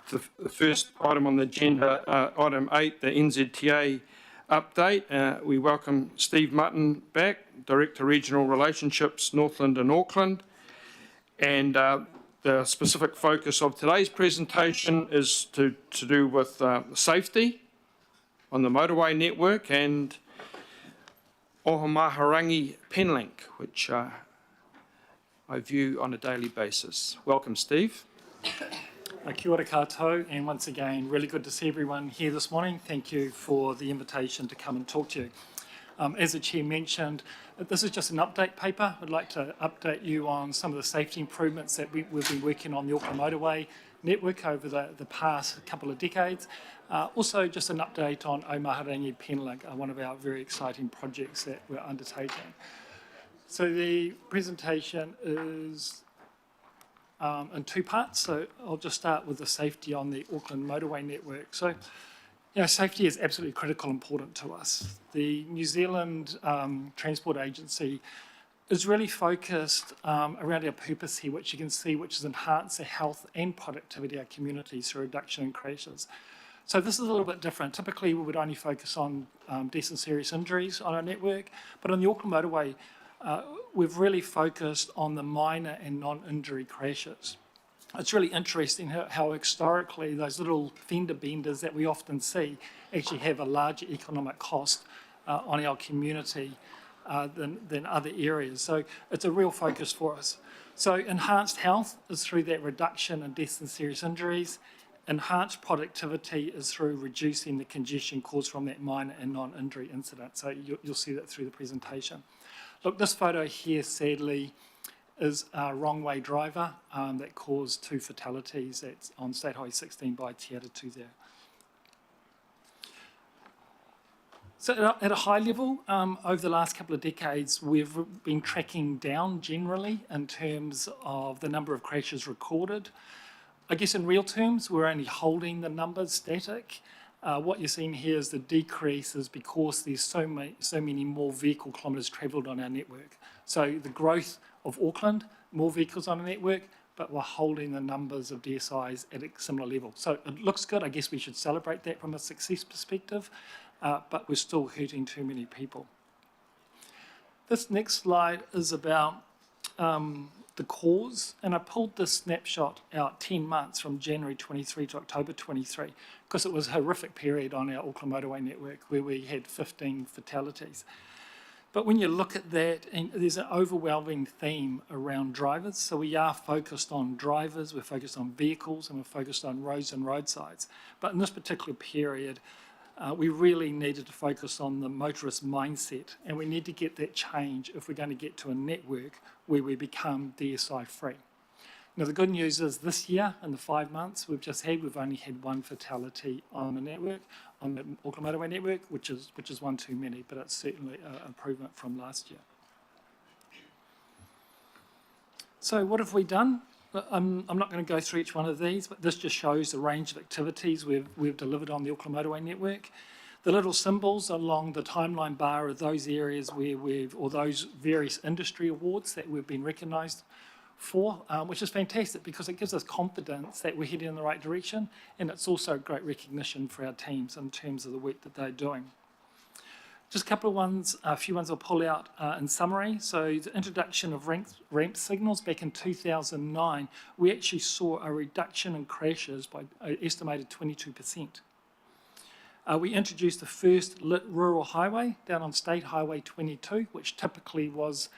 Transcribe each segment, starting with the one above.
the first item on the agenda, item 8, the NZTA update. We welcome Steve Mutton back, Director Regional Relationships, Northland and Auckland. And the specific focus of today's presentation is to do with safety on the motorway network and Ohomaharangi Penlink, which I view on a daily basis. Welcome, Steve. Kia ora koutou, and once again, really good to see everyone here this morning. Thank you for the invitation to come and talk to you. As the Chair mentioned, this is just an update paper. I'd like to update you on some of the safety improvements that we've been working on the Auckland motorway network over the past couple of decades. Also, just an update on Ohomaharangi Penlink, one of our very exciting projects that we're undertaking. So the presentation is in two parts. So I'll just start with the safety on the Auckland motorway network. So, safety is absolutely critical, important to us. The New Zealand Transport Agency is really focused around our purpose here, which you can see, which is enhance the health and productivity of our communities through reduction in crashes. So this is a little bit different. Typically, we would only focus on death and serious injuries on our network, but on the Auckland motorway, we've really focused on the minor and non-injury crashes. It's really interesting how historically those little fender benders that we often see actually have a larger economic cost on our community than other areas. So it's a real focus for us. So enhanced health is through that reduction in deaths and serious injuries. Enhanced productivity is through reducing the congestion caused from that minor and non-injury incident. So you'll see that through the presentation. Look, this photo here, sadly, is a wrong-way driver that caused 2 fatalities. That's on State Highway 16 by Te Atatu there. So at a high level, over the last couple of decades, we've been tracking down generally in terms of the number of crashes recorded. I guess in real terms, we're only holding the numbers static. What you're seeing here is the decrease is because there's so many more vehicle kilometres travelled on our network. So the growth of Auckland, more vehicles on the network, but we're holding the numbers of DSIs at a similar level. So it looks good. I guess we should celebrate that from a success perspective, but we're still hurting too many people. This next slide is about the cause, and I pulled this snapshot out 10 months from January 23 to October 23 because it was a horrific period on our Auckland motorway network where we had 15 fatalities. But when you look at that, and there's an overwhelming theme around drivers. So we are focused on drivers, we're focused on vehicles, and we're focused on roads and roadsides. But in this particular period, we really needed to focus on the motorist mindset, and we need to get that change if we're going to get to a network where we become DSI free. Now the good news is this year, in the 5 months we've just had, we've only had 1 fatality on the network, on the Auckland motorway network, which is one too many, but it's certainly an improvement from last year. So what have we done? I'm not going to go through each one of these, but this just shows the range of activities we've delivered on the Auckland motorway network. The little symbols along the timeline bar are those areas where or those various industry awards that we've been recognised for, which is fantastic because it gives us confidence that we're heading in the right direction, and it's also great recognition for our teams in terms of the work that they're doing. Just a few ones I'll pull out in summary. So the introduction of ramp signals back in 2009, we actually saw a reduction in crashes by an estimated 22%. We introduced the first lit rural highway down on State Highway 22, which typically was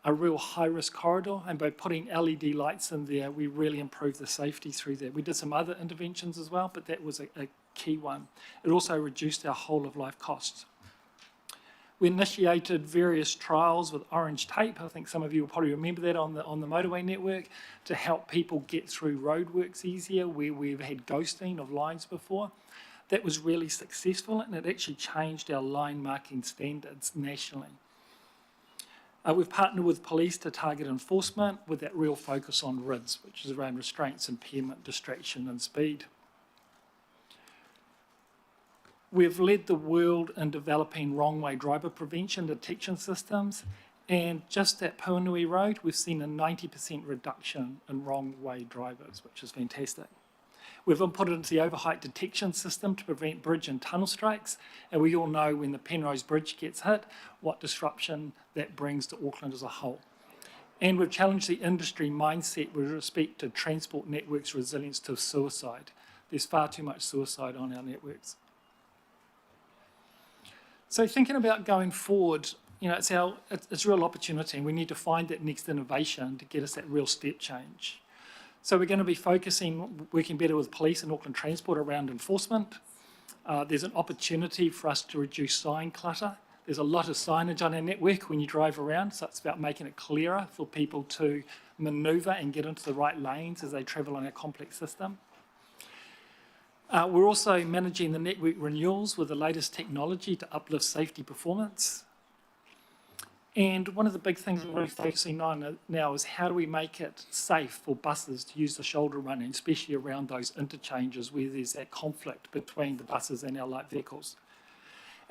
a real high-risk corridor, and by putting LED lights in there, we really improved the safety through there. We did some other interventions as well, but that was a key one. It also reduced our whole-of-life costs. We initiated various trials with orange tape. I think some of you will probably remember that on the motorway network to help people get through roadworks easier where we've had ghosting of lines before. That was really successful, and it actually changed our line marking standards nationally. We've partnered with police to target enforcement with that real focus on RIDS, which is around restraints, impairment, distraction and speed. We've led the world in developing wrong-way driver prevention detection systems, and just at Puanui Road, we've seen a 90% reduction in wrong-way drivers, which is fantastic. We've inputted into the overheight detection system to prevent bridge and tunnel strikes, and we all know when the Penrose Bridge gets hit, what disruption that brings to Auckland as a whole. And we've challenged the industry mindset with respect to transport networks' resilience to suicide. There's far too much suicide on our networks. So thinking about going forward, it's a real opportunity, and we need to find that next innovation to get us that real step change. So we're going to be working better with police and Auckland Transport around enforcement. There's an opportunity for us to reduce sign clutter. There's a lot of signage on our network when you drive around, so it's about making it clearer for people to manoeuvre and get into the right lanes as they travel on our complex system. We're also managing the network renewals with the latest technology to uplift safety performance. And one of the big things we're really focusing on now is how do we make it safe for buses to use the shoulder running, especially around those interchanges where there's that conflict between the buses and our light vehicles.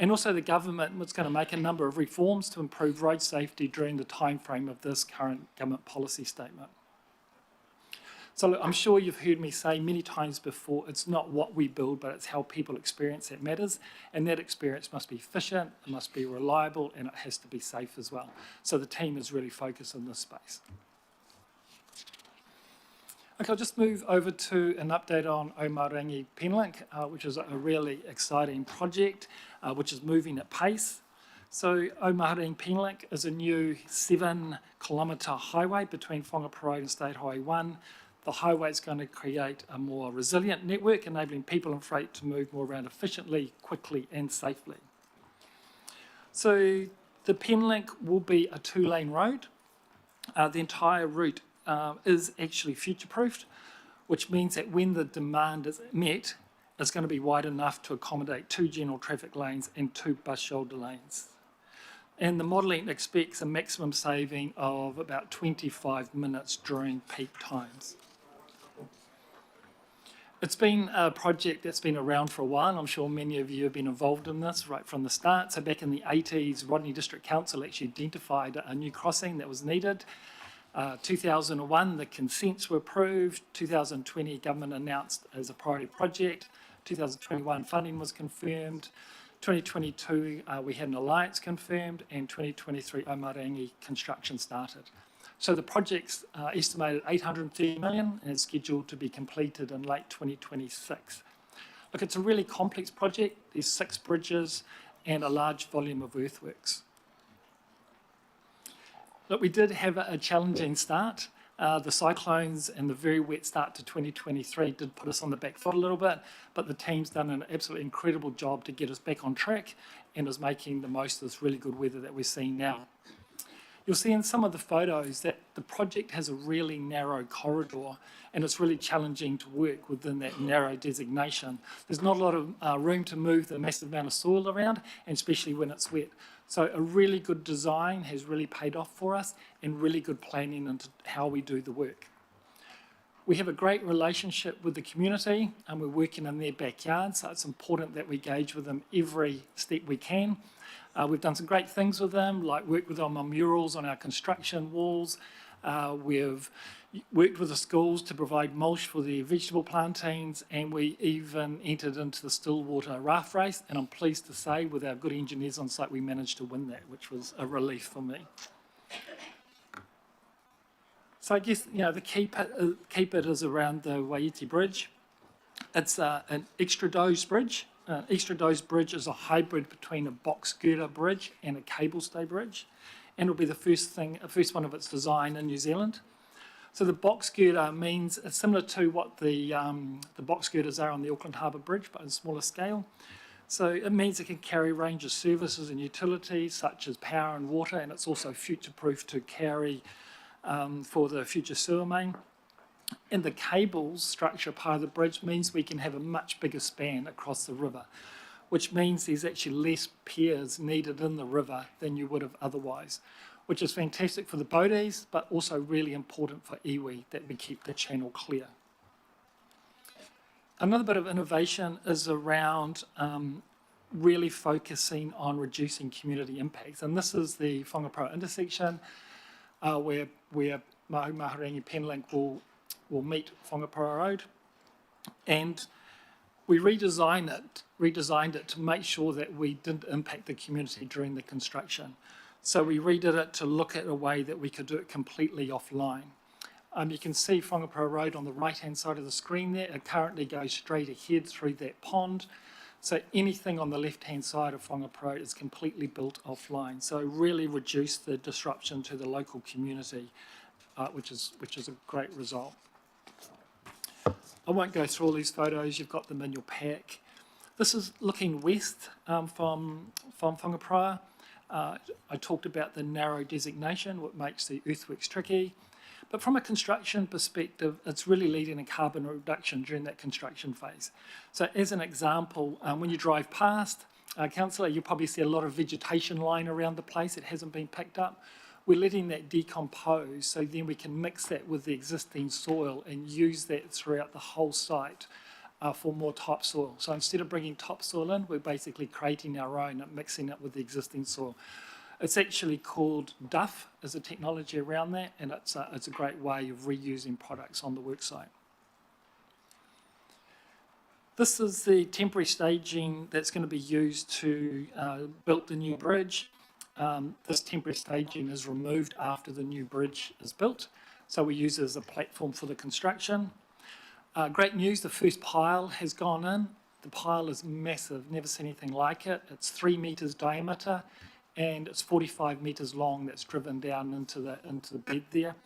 And also the government was going to make a number of reforms to improve road safety during the timeframe of this current government policy statement. So look, I'm sure you've heard me say many times before, it's not what we build, but it's how people experience that matters. And that experience must be efficient, it must be reliable, and it has to be safe as well. So the team is really focused on this space. Okay, I'll just move over to an update on Omarangi Penlink, which is a really exciting project, which is moving at pace. So Omarangi Penlink is a new 7-kilometre highway between Whangapara Road and State Highway 1. The highway is going to create a more resilient network, enabling people and freight to move more around efficiently, quickly and safely. So the Penlink will be a 2-lane road. The entire route is actually future-proofed, which means that when the demand is met, it's going to be wide enough to accommodate 2 general traffic lanes and 2 bus shoulder lanes. And the modelling expects a maximum saving of about 25 minutes during peak times. It's been a project that's been around for a while. I'm sure many of you have been involved in this right from the start. So back in the 80s, Rodney District Council actually identified a new crossing that was needed. 2001, the consents were approved. 2020, government announced as a priority project. 2021, funding was confirmed. 2022, we had an alliance confirmed, and 2023, Omarangi construction started. So the project's estimated $830 million and is scheduled to be completed in late 2026. Look, it's a really complex project. There's 6 bridges and a large volume of earthworks. Look, we did have a challenging start. The cyclones and the very wet start to 2023 did put us on the back foot a little bit, but the team's done an absolutely incredible job to get us back on track and is making the most of this really good weather that we're seeing now. You'll see in some of the photos that the project has a really narrow corridor and it's really challenging to work within that narrow designation. There's not a lot of room to move the massive amount of soil around, and especially when it's wet. So a really good design has really paid off for us and really good planning into how we do the work. We have a great relationship with the community and we're working in their backyard, so it's important that we engage with them every step we can. We've done some great things with them, like worked with them on murals on our construction walls. We've worked with the schools to provide mulch for the vegetable plantains, and we even entered into the Stillwater raft race, and I'm pleased to say with our good engineers on site we managed to win that, which was a relief for me. So I guess the key bit is around the Waiti Bridge. It's an extra dose bridge. Extra dose bridge is a hybrid between a box girder bridge and a cable stay bridge, and it'll be the first one of its design in New Zealand. So the box girder means it's similar to what the box girders are on the Auckland Harbour Bridge, but on a smaller scale. So it means it can carry a range of services and utilities such as power and water, and it's also future-proof to carry for the future sewer main. And the cables structure part of the bridge means we can have a much bigger span across the river, which means there's actually less piers needed in the river than you would have otherwise, which is fantastic for the boaties, but also really important for iwi, that we keep the channel clear. Another bit of innovation is around really focusing on reducing community impacts, and this is the Whangapara intersection where Mahumahurangi Penlink will meet Whangapara Road. And we redesigned it to make sure that we didn't impact the community during the construction. So we redid it to look at a way that we could do it completely offline. You can see Whangapara Road on the right-hand side of the screen there. It currently goes straight ahead through that pond. So anything on the left-hand side of Whangapara Road is completely built offline. So really reduce the disruption to the local community, which is a great result. I won't go through all these photos. You've got them in your pack. This is looking west from Whangapara. I talked about the narrow designation, what makes the earthworks tricky. But from a construction perspective, it's really leading to carbon reduction during that construction phase. So as an example, when you drive past, Councillor, you'll probably see a lot of vegetation lying around the place. It hasn't been picked up. We're letting that decompose, so then we can mix that with the existing soil and use that throughout the whole site for more topsoil. So instead of bringing topsoil in, we're basically creating our own and mixing it with the existing soil. It's actually called DUF as a technology around that, and it's a great way of reusing products on the worksite. This is the temporary staging that's going to be used to build the new bridge. This temporary staging is removed after the new bridge is built, so we use it as a platform for the construction. Great news, the first pile has gone in. The pile is massive, never seen anything like it. It's 3 metres diameter, and it's 45 metres long that's driven down into the bed there.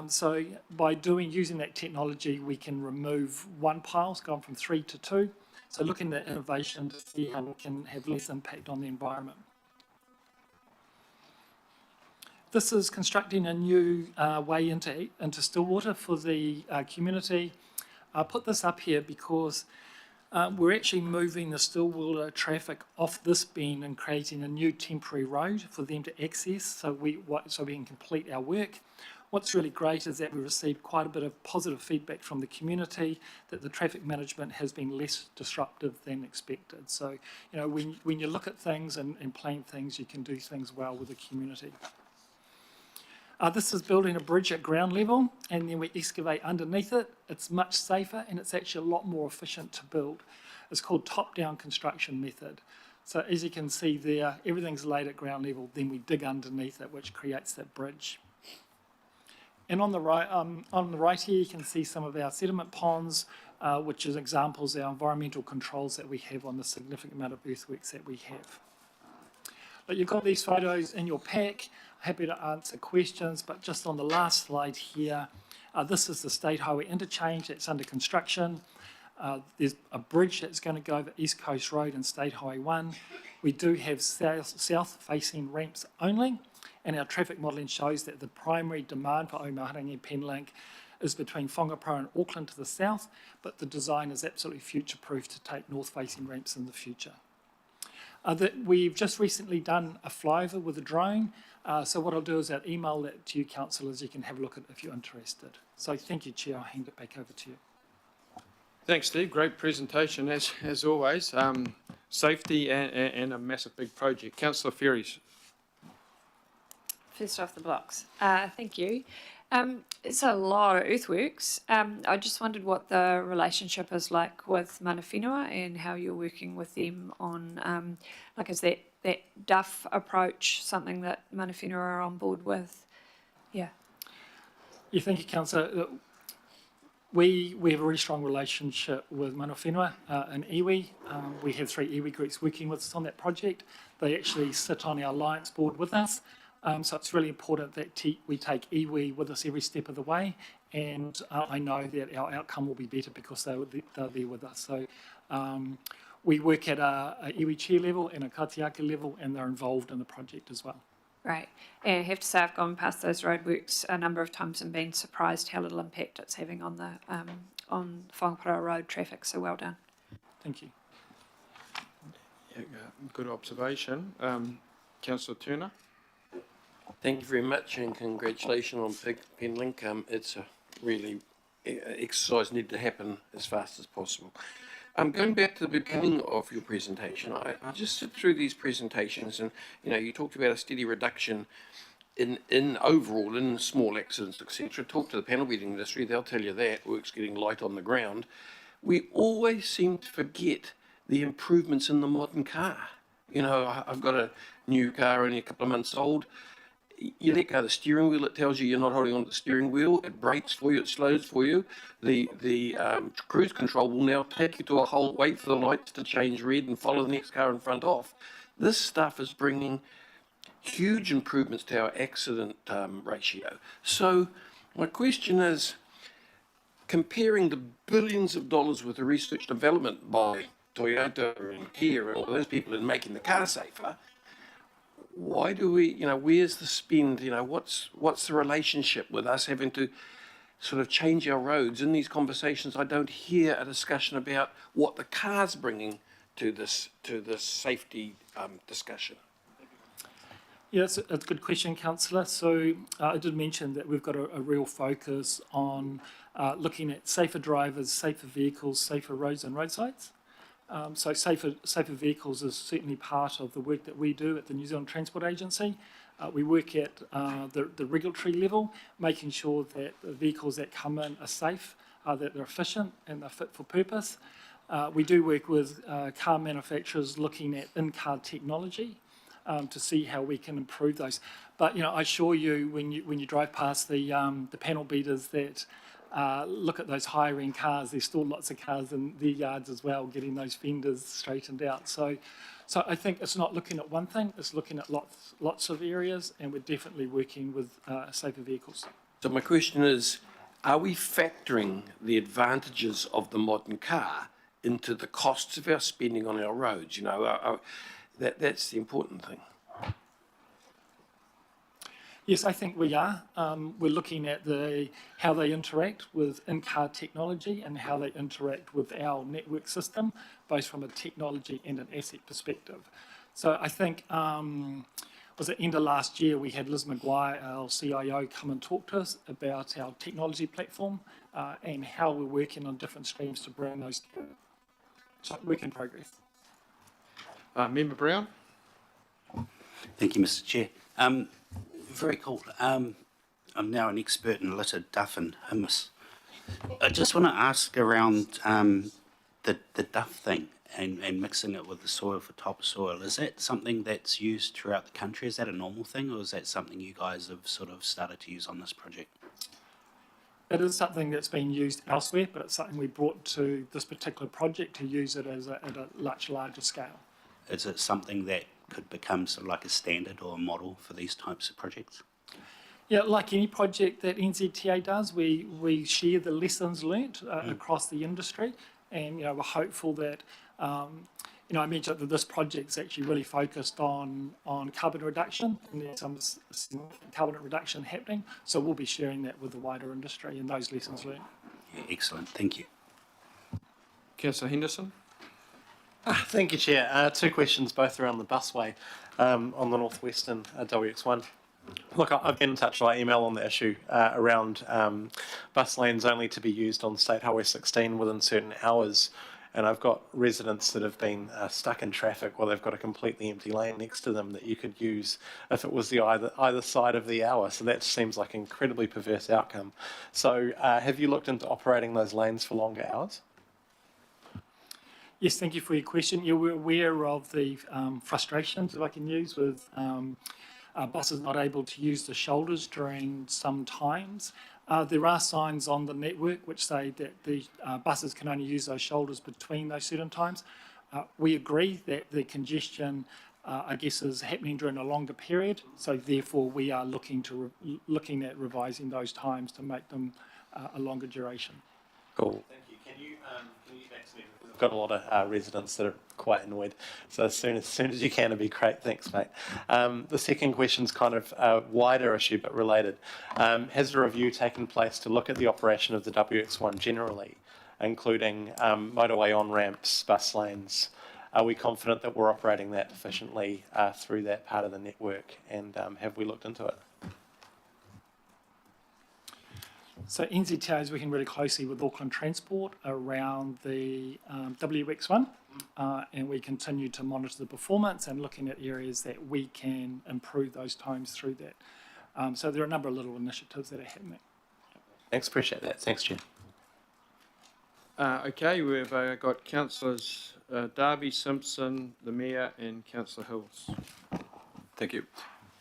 So by using that technology, we can remove one pile. It's gone from 3 to 2. So looking at innovation to see how we can have less impact on the environment. This is constructing a new way into Stillwater for the community. I put this up here because we're actually moving the Stillwater traffic off this bend and creating a new temporary road for them to access so we can complete our work. What's really great is that we received quite a bit of positive feedback from the community that the traffic management has been less disruptive than expected. So, you know, when you look at things and plan things, you can do things well with the community. This is building a bridge at ground level, and then we excavate underneath it. It's much safer, and it's actually a lot more efficient to build. It's called top-down construction method. So as you can see there, everything's laid at ground level, then we dig underneath it, which creates that bridge. And on the right here, you can see some of our sediment ponds, which is examples of our environmental controls that we have on the significant amount of earthworks that we have. But you've got these photos in your pack. Happy to answer questions, but just on the last slide here, this is the State Highway interchange that's under construction. There's a bridge that's going to go over East Coast Road and State Highway 1. We do have south-facing ramps only, and our traffic modelling shows that the primary demand for Omaharangi Penlink is between Whangapara and Auckland to the south, but the design is absolutely future-proof to take north-facing ramps in the future. We've just recently done a flyover with a drone, so what I'll do is I'll email that to you, councillors. You can have a look at it if you're interested. So thank you, Chair. I'll hand it back over to you. Thanks, Steve. Great presentation, as always. Safety and a massive big project. Councillor Ferries. First off the blocks. Thank you. It's a lot of earthworks. I just wondered what the relationship is like with Mana Whenua and how you're working with them on, is that DUF approach something that Mana Whenua are on board with? Yeah. Yeah, thank you, Councillor. We have a really strong relationship with Mana Whenua and iwi. We have 3 iwi groups working with us on that project. They actually sit on our alliance board with us. So it's really important that we take iwi with us every step of the way, and I know that our outcome will be better because they're there with us. So we work at a iwi chair level and a katiaka level, and they're involved in the project as well. Right. And I have to say I've gone past those roadworks a number of times and been surprised how little impact it's having on the on Whangapara Road traffic, so well done. Thank you. Yeah, good observation. Councillor Turner. Thank you very much, and congratulations on Big Penlink. It's a really exercise needed to happen as fast as possible. Going back to the beginning of your presentation, I just sit through these presentations, and you talked about a steady reduction in overall, in small accidents, etc. Talk to the panel beating industry, they'll tell you that work's getting light on the ground. We always seem to forget the improvements in the modern car. You know, I've got a new car only a couple of months old. You let go of the steering wheel, it tells you you're not holding on to the steering wheel, it brakes for you, it slows for you. The cruise control will now take you to a whole, wait for the lights to change red and follow the next car in front off. This stuff is bringing huge improvements to our accident ratio. So my question is, comparing the billions of dollars worth of research development by Toyota and Kia and all those people in making the car safer, why do we, where's the spend, what's the relationship with us having to sort of change our roads? In these conversations, I don't hear a discussion about what the car's bringing to this safety discussion. Yeah, it's a good question, Councillor. So I did mention that we've got a real focus on looking at safer drivers, safer vehicles, safer roads and roadsides. So safer vehicles is certainly part of the work that we do at the New Zealand Transport Agency. We work at the regulatory level, making sure that the vehicles that come in are safe, that they're efficient and they're fit for purpose. We do work with car manufacturers looking at in-car technology to see how we can improve those. But I assure you, when you drive past the panel beaters that look at those higher end cars, there's still lots of cars in their yards as well, getting those fenders straightened out. So I think it's not looking at one thing, it's looking at lots of areas, and we're definitely working with safer vehicles. So my question is, are we factoring the advantages of the modern car into the costs of our spending on our roads? That's the important thing. Yes, I think we are. We're looking at how they interact with in-car technology and how they interact with our network system, both from a technology and an asset perspective. So I think, was it end of last year, we had Liz Maguire, our CIO, come and talk to us about our technology platform and how we're working on different streams to bring those together. So work in progress. Member Brown. Thank you, Mr. Chair. Very cool. I'm now an expert in litter, duff and humus. I just want to ask around the duff thing and mixing it with the soil for topsoil. Is that something that's used throughout the country? Is that a normal thing, or is that something you guys have sort of started to use on this project? It is something that's been used elsewhere, but it's something we brought to this particular project to use it at a much larger scale. Is it something that could become sort of like a standard or a model for these types of projects? Yeah, like any project that NZTA does, we share the lessons learnt across the industry, and we're hopeful that I mentioned that this project's actually really focused on carbon reduction, and there's some carbon reduction happening, so we'll be sharing that with the wider industry and those lessons learned. Yeah, excellent, thank you. Councillor Henderson. Thank you, Chair. Two questions, both around the busway on the northwestern WX1. Look, I've been in touch by email on the issue around bus lanes only to be used on State Highway 16 within certain hours. And I've got residents that have been stuck in traffic while they've got a completely empty lane next to them that you could use if it was the either side of the hour. So that seems like an incredibly perverse outcome. So have you looked into operating those lanes for longer hours? Yes, thank you for your question. Yeah, we're aware of the frustrations, if I can use, with buses not able to use the shoulders during some times. There are signs on the network which say that the buses can only use those shoulders between those certain times. We agree that the congestion, I guess, is happening during a longer period, so therefore we are looking at revising those times to make them a longer duration. Cool. Thank you. Can you get back to me? We've got a lot of residents that are quite annoyed, so as soon as you can, it'd be great. Thanks, mate. The second question's kind of a wider issue but related. Has a review taken place to look at the operation of the WX1 generally, including motorway on-ramps, bus lanes? Are we confident that we're operating that efficiently through that part of the network, and have we looked into it? So NZTA is working really closely with Auckland Transport around the WX1, and we continue to monitor the performance and looking at areas that we can improve those times through that. So there are a number of little initiatives that are happening. Thanks, appreciate that. Thanks, Chair. Okay, we've got councillors Darby, Simpson, the Mayor and councillor Hills. Thank you.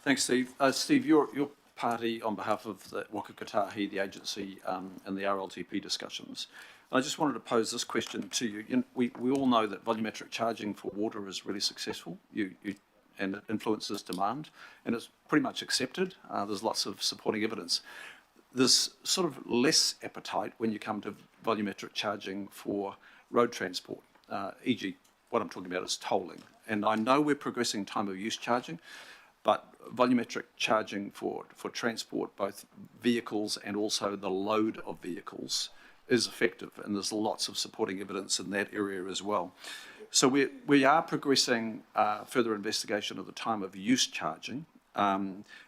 Thanks, Steve. Steve, your party, on behalf of the Waka Kotahi, the agency, and the RLTP discussions, I just wanted to pose this question to you. We all know that volumetric charging for water is really successful and it influences demand, and it's pretty much accepted. There's lots of supporting evidence. There's sort of less appetite when you come to volumetric charging for road transport, e.g. what I'm talking about is tolling. And I know we're progressing time of use charging, but volumetric charging for transport, both vehicles and also the load of vehicles, is effective, and there's lots of supporting evidence in that area as well. So we are progressing further investigation of the time of use charging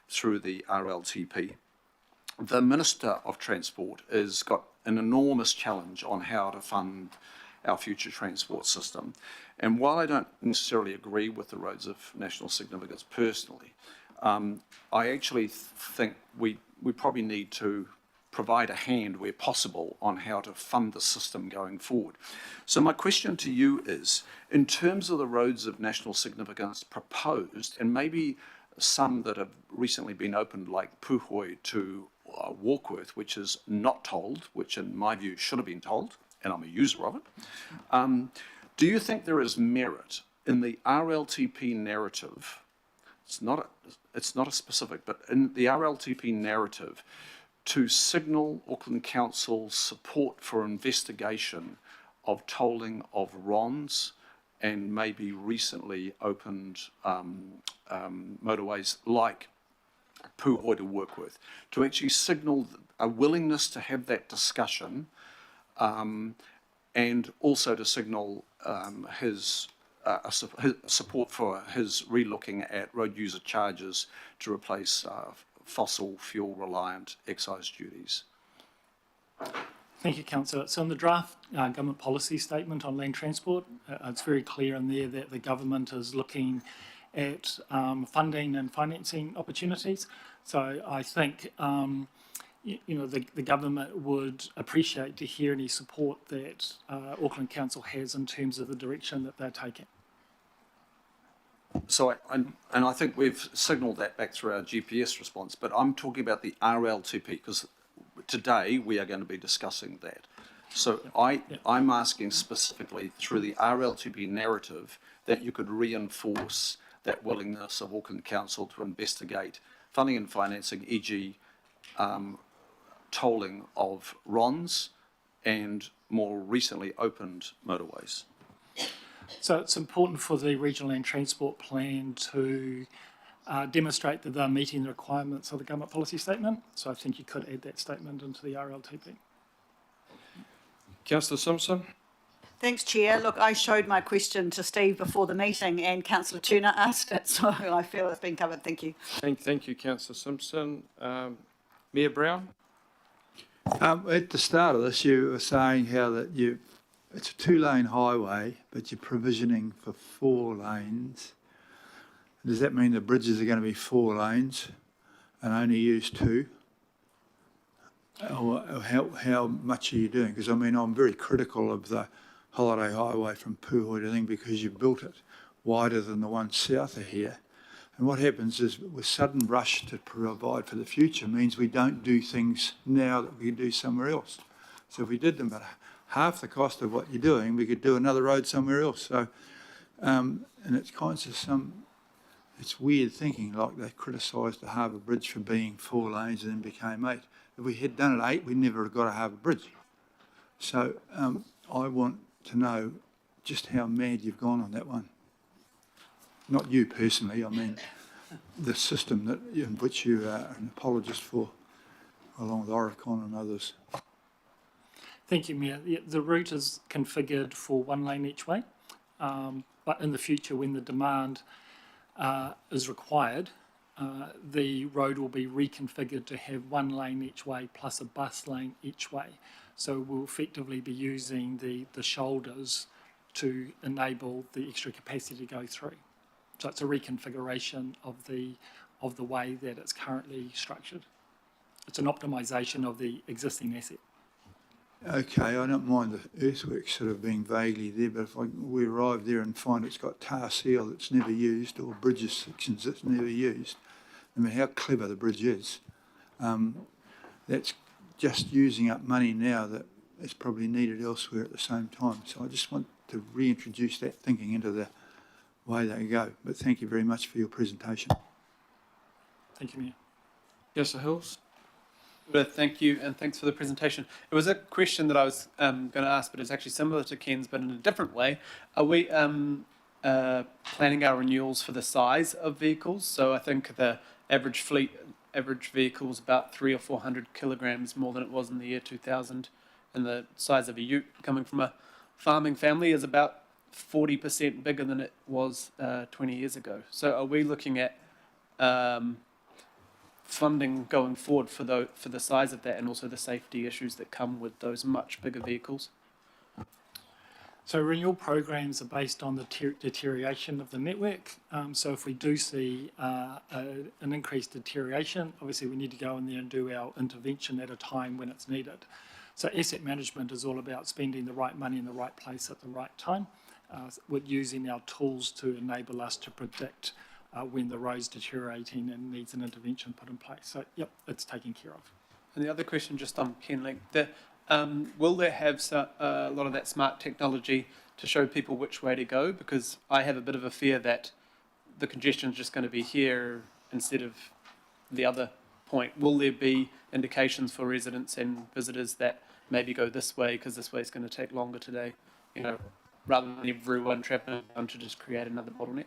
through the RLTP. The Minister of Transport has got an enormous challenge on how to fund our future transport system. And while I don't necessarily agree with the roads of national significance personally, I actually think we probably need to provide a hand where possible on how to fund the system going forward. So my question to you is, in terms of the roads of national significance proposed, and maybe some that have recently been opened like Puhoi to Warkworth, which is not tolled, which in my view should have been tolled, and I'm a user of it, do you think there is merit in the RLTP narrative? It's not a specific, but in the RLTP narrative, to signal Auckland Council's support for investigation of tolling of RONs and maybe recently opened motorways like Puhoi to Warkworth, to actually signal a willingness to have that discussion, and also to signal his support for his relooking at road user charges to replace fossil fuel reliant excise duties. Thank you, Councillor. So in the draft government policy statement on land transport, it's very clear in there that the government is looking at funding and financing opportunities. So I think the government would appreciate to hear any support that Auckland Council has in terms of the direction that they're taking. So, I think we've signalled that back through our GPS response, but I'm talking about the RLTP, because today we are going to be discussing that. So I'm asking specifically through the RLTP narrative that you could reinforce that willingness of Auckland Council to investigate funding and financing, e.g. tolling of RONs and more recently opened motorways. So it's important for the Regional Land Transport Plan to demonstrate that they're meeting the requirements of the government policy statement. So I think you could add that statement into the RLTP. Councillor Simpson. Thanks, Chair. Look, I showed my question to Steve before the meeting and Councillor Turner asked it, so I feel it's been covered. Thank you. Thank you, Councillor Simpson. Mayor Brown. At the start of this, you were saying how that it's a 2-lane highway, but you're provisioning for 4 lanes. Does that mean the bridges are going to be 4 lanes and only use 2? Or how much are you doing? Because, I mean, I'm very critical of the Holiday Highway from Puhoi to Thing because you built it wider than the one south of here. And what happens is with sudden rush to provide for the future means we don't do things now that we can do somewhere else. So if we did them at half the cost of what you're doing, we could do another road somewhere else. So, and it's kind of it's weird thinking, like they criticised the Harbour Bridge for being 4 lanes and then became 8. If we had done it 8, we never have got a Harbour Bridge. So I want to know just how mad you've gone on that one. Not you personally, I mean the system in which you are an apologist for, along with Oricon and others. Thank you, Mayor. The route is configured for 1 lane each way, but in the future when the demand is required, the road will be reconfigured to have 1 lane each way plus a bus lane each way. So we'll effectively be using the shoulders to enable the extra capacity to go through. So it's a reconfiguration of the of the way that it's currently structured. It's an optimisation of the existing asset. Okay, I don't mind the earthworks sort of being vaguely there, but if we arrive there and find it's got tar seal that's never used or bridges sections that's never used, I mean, how clever the bridge is. That's just using up money now that is probably needed elsewhere at the same time. So I just want to reintroduce that thinking into the way they go. But thank you very much for your presentation. Thank you, Mayor. Councillor Hills? But thank you, and thanks for the presentation. It was a question that I was going to ask, but it's actually similar to Ken's, but in a different way. Are we planning our renewals for the size of vehicles? So I think the average vehicle is about 300 or 400 kilograms more than it was in the year 2000, and the size of a ute coming from a farming family is about 40% bigger than it was 20 years ago. So are we looking at funding going forward for the size of that, and also the safety issues that come with those much bigger vehicles? So renewal programs are based on the deterioration of the network. So if we do see an increased deterioration, obviously we need to go in there and do our intervention at a time when it's needed. So asset management is all about spending the right money in the right place at the right time, with using our tools to enable us to predict when the road's deteriorating and needs an intervention put in place. So, yep, it's taken care of. And the other question just on Penlink, will they have a lot of that smart technology to show people which way to go? Because I have a bit of a fear that the congestion is just going to be here instead of the other point. Will there be indications for residents and visitors that maybe go this way because this way is going to take longer today, you know, rather than everyone travelling down to just create another bottleneck?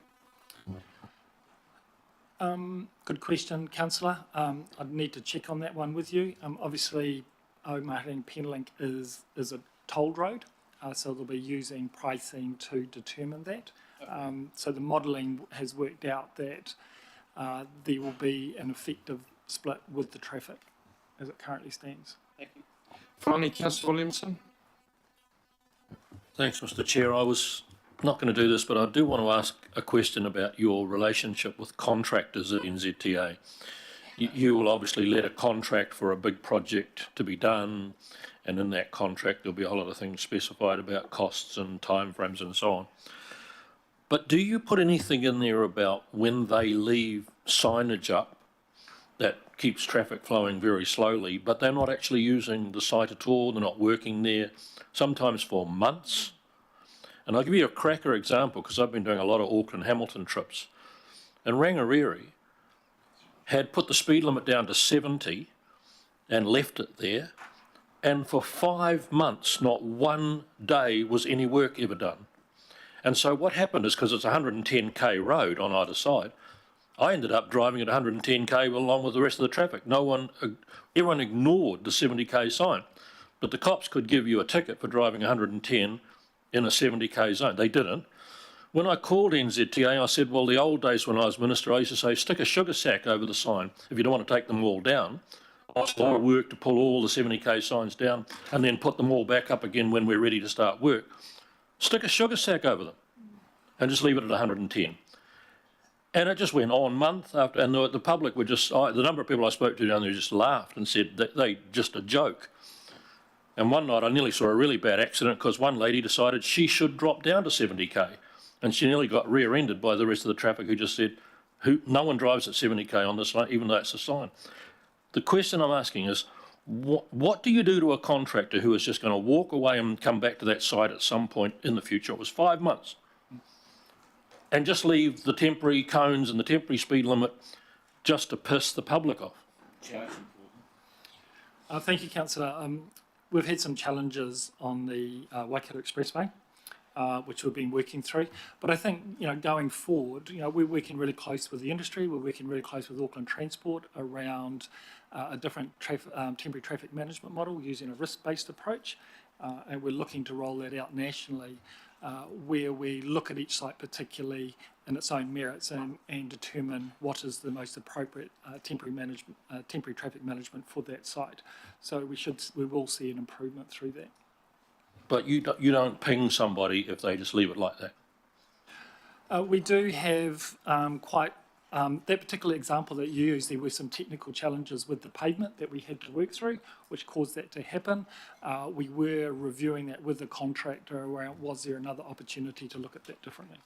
Good question, Councillor. I'd need to check on that one with you. Obviously, Omaha Penlink is a tolled road, so they'll be using pricing to determine that. So the modelling has worked out that there will be an effective split with the traffic as it currently stands. Thank you. Finally, Councillor Williamson? Thanks, Mr. Chair. I was not going to do this, but I do want to ask a question about your relationship with contractors at NZTA. You will obviously let a contract for a big project to be done, and in that contract there'll be a whole lot of things specified about costs and timeframes and so on. But do you put anything in there about when they leave signage up that keeps traffic flowing very slowly, but they're not actually using the site at all, they're not working there, sometimes for months? And I'll give you a cracker example, because I've been doing a lot of Auckland-Hamilton trips. And Rangariri had put the speed limit down to 70 and left it there, and for 5 months, not one day was any work ever done. And so what happened is, because it's a 110k road on either side, I ended up driving at 110k along with the rest of the traffic. Everyone ignored the 70k sign, but the cops could give you a ticket for driving 110 in a 70k zone. They didn't. When I called NZTA, I said, well, the old days when I was minister, I used to say, stick a sugar sack over the sign if you don't want to take them all down. I started work to pull all the 70k signs down and then put them all back up again when we're ready to start work. Stick a sugar sack over them and just leave it at 110. And it just went on month after, and the public were just, the number of people I spoke to down there just laughed and said that they just a joke. And one night I nearly saw a really bad accident because one lady decided she should drop down to 70k, and she nearly got rear-ended by the rest of the traffic who just said, no one drives at 70k on this line, even though it's a sign. The question I'm asking is, what do you do to a contractor who is just going to walk away and come back to that site at some point in the future? It was 5 months. And just leave the temporary cones and the temporary speed limit just to piss the public off. Thank you, Councillor. We've had some challenges on the Waikato Expressway, which we've been working through. But I think, going forward, we're working really close with the industry. We're working really close with Auckland Transport around a different temporary traffic management model using a risk-based approach. And we're looking to roll that out nationally, where we look at each site particularly in its own merits and determine what is the most appropriate temporary traffic management for that site. So we will see an improvement through that. But you don't ping somebody if they just leave it like that? We do have quite That particular example that you used, there were some technical challenges with the pavement that we had to work through, which caused that to happen. We were reviewing that with the contractor around, was there another opportunity to look at that differently?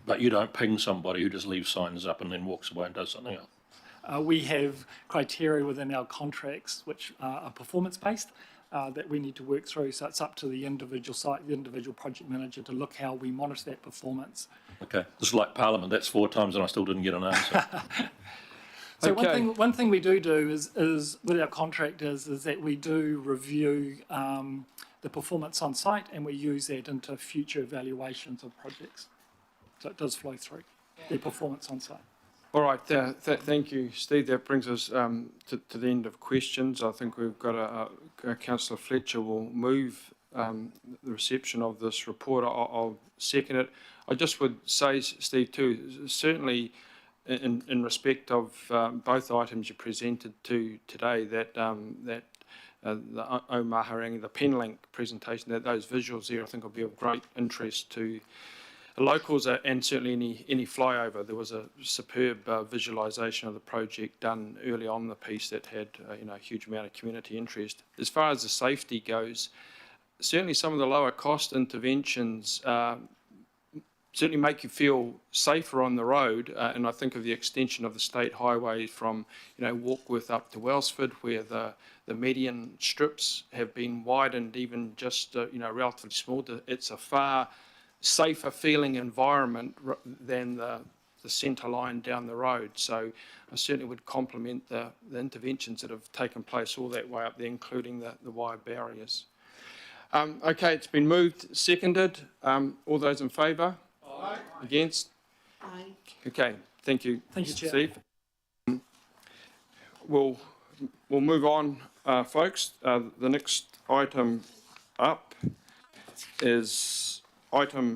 But you don't ping somebody who just leaves signs up and then walks away and does something else. We have criteria within our contracts which are performance-based that we need to work through. So it's up to the individual site, the individual project manager to look how we monitor that performance. Okay, this is like Parliament. That's 4 times and I still didn't get an answer. So Okay. one thing we do is with our contractors is that we do review the performance on site and we use that into future evaluations of projects. So it does flow through their performance on site. All right, thank you, Steve. That brings us to the end of questions. I think we've got Councillor Fletcher will move the reception of this report. I'll second it. I just would say, Steve, too, certainly in respect of both items you presented today, that the Omaharangi, the Penlink presentation, that those visuals there I think will be of great interest to locals and certainly any flyover. There was a superb visualisation of the project done early on in the piece that had a huge amount of community interest. As far as the safety goes, certainly some of the lower cost interventions certainly make you feel safer on the road, and I think of the extension of the state highway from Warkworth up to Wellsford, where the median strips have been widened even just relatively small. It's a far safer feeling environment than the centre line down the road. So I certainly would compliment the interventions that have taken place all that way up there, including the wire barriers. Okay, it's been moved, seconded. All those in favour? Aye. Against? Aye. Okay, thank you. Thank you, Chair. Steve. We'll move on, folks. The next item up is item